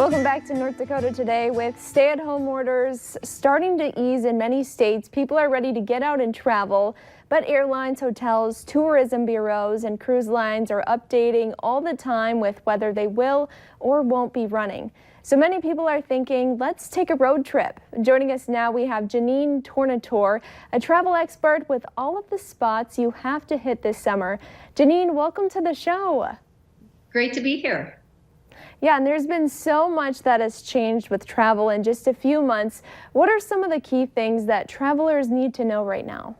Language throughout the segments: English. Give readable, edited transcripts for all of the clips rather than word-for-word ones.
Welcome back to North Dakota Today. With stay-at-home orders starting to ease in many states, people are ready to get out and travel. But airlines, hotels, tourism bureaus, and cruise lines are updating all the time with whether they will or won't be running. So many people are thinking, let's take a road trip. Joining us now, we have Janine Tornator, a travel expert with all of the spots you have to hit this summer. Janine, welcome to the show. Great to be here. Yeah, and there's been so much that has changed with travel in just a few months. What are some of the key things that travelers need to know right now?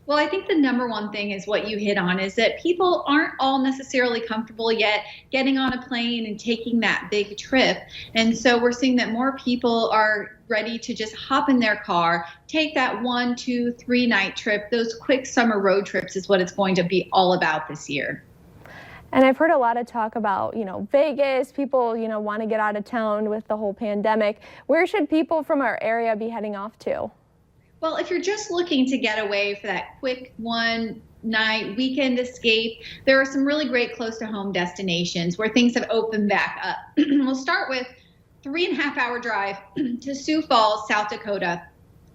Well, I think the number one thing is what you hit on, is that people aren't all necessarily comfortable yet getting on a plane and taking that big trip. And so we're seeing that more people are ready to just hop in their car, take that 1, 2, 3 night trip. Those quick summer road trips is what it's going to be all about this year. And I've heard a lot of talk about, Vegas. People, want to get out of town with the whole pandemic. Where should people from our area be heading off to? Well, if you're just looking to get away for that quick one-night weekend escape, there are some really great close to home destinations where things have opened back up. We'll start with 3.5-hour drive to Sioux Falls, South Dakota.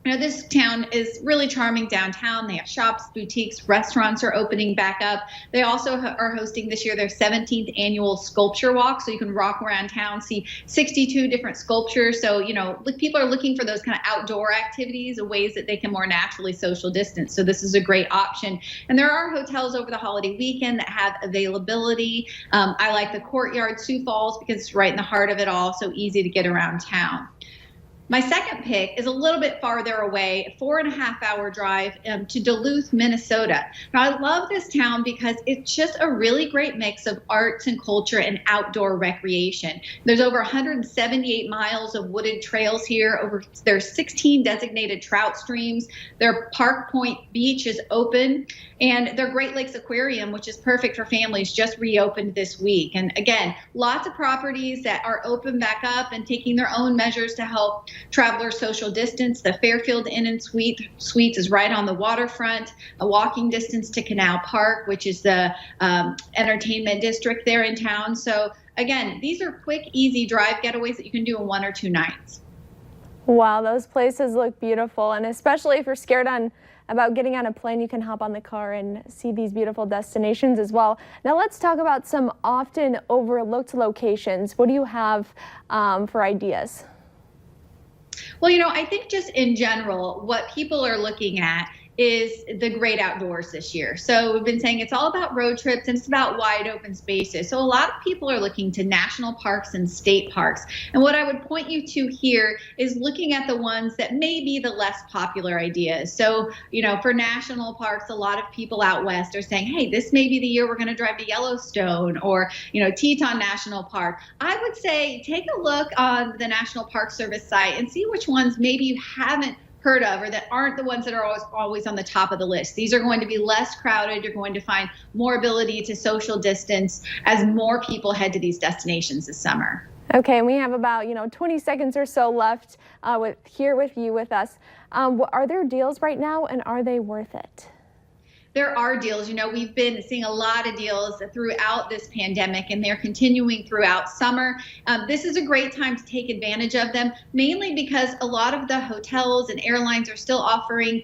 This town is really charming downtown. They have shops, boutiques, restaurants are opening back up. They also are hosting this year their 17th annual sculpture walk. So you can walk around town, see 62 different sculptures. So, people are looking for those kind of outdoor activities, ways that they can more naturally social distance. So this is a great option. And there are hotels over the holiday weekend that have availability. I like the Courtyard Sioux Falls because it's right in the heart of it all, so easy to get around town. My second pick is a little bit farther away, a 4.5-hour drive to Duluth, Minnesota. Now, I love this town because it's just a really great mix of arts and culture and outdoor recreation. There's over 178 miles of wooded trails here. There's 16 designated trout streams. Their Park Point Beach is open, and their Great Lakes Aquarium, which is perfect for families, just reopened this week. And again, lots of properties that are open back up and taking their own measures to help travelers social distance. The Fairfield Inn and Suites is right on the waterfront, a walking distance to Canal Park, which is the entertainment district there in town. So again, these are quick, easy drive getaways that you can do in 1 or 2 nights. Wow, those places look beautiful, and especially if you're scared about getting on a plane, you can hop on the car and see these beautiful destinations as well. Now let's talk about some often overlooked locations. What do you have for ideas? Well, I think just in general, what people are looking at is the great outdoors this year. So we've been saying it's all about road trips and it's about wide open spaces. So a lot of people are looking to national parks and state parks. And what I would point you to here is looking at the ones that may be the less popular ideas. So, for national parks, a lot of people out west are saying, hey, this may be the year we're going to drive to Yellowstone or, Teton National Park. I would say take a look on the National Park Service site and see which ones maybe you haven't heard of or that aren't the ones that are always on the top of the list. These are going to be less crowded. You're going to find more ability to social distance as more people head to these destinations this summer. Okay, and we have about 20 seconds or so left with us. Are there deals right now, and are they worth it? There are deals. We've been seeing a lot of deals throughout this pandemic, and they're continuing throughout summer. This is a great time to take advantage of them, mainly because a lot of the hotels and airlines are still offering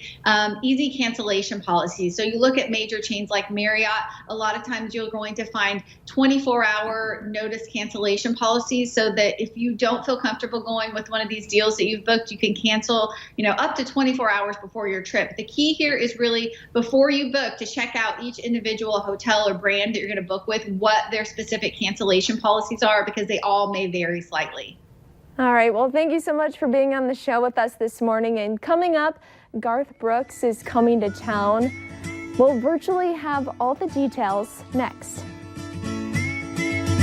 easy cancellation policies. So you look at major chains like Marriott, a lot of times you're going to find 24-hour notice cancellation policies so that if you don't feel comfortable going with one of these deals that you've booked, you can cancel, up to 24 hours before your trip. The key here is really before you book, to check out each individual hotel or brand that you're going to book with, what their specific cancellation policies are, because they all may vary slightly. All right. Well, thank you so much for being on the show with us this morning. And coming up, Garth Brooks is coming to town. We'll virtually have all the details next.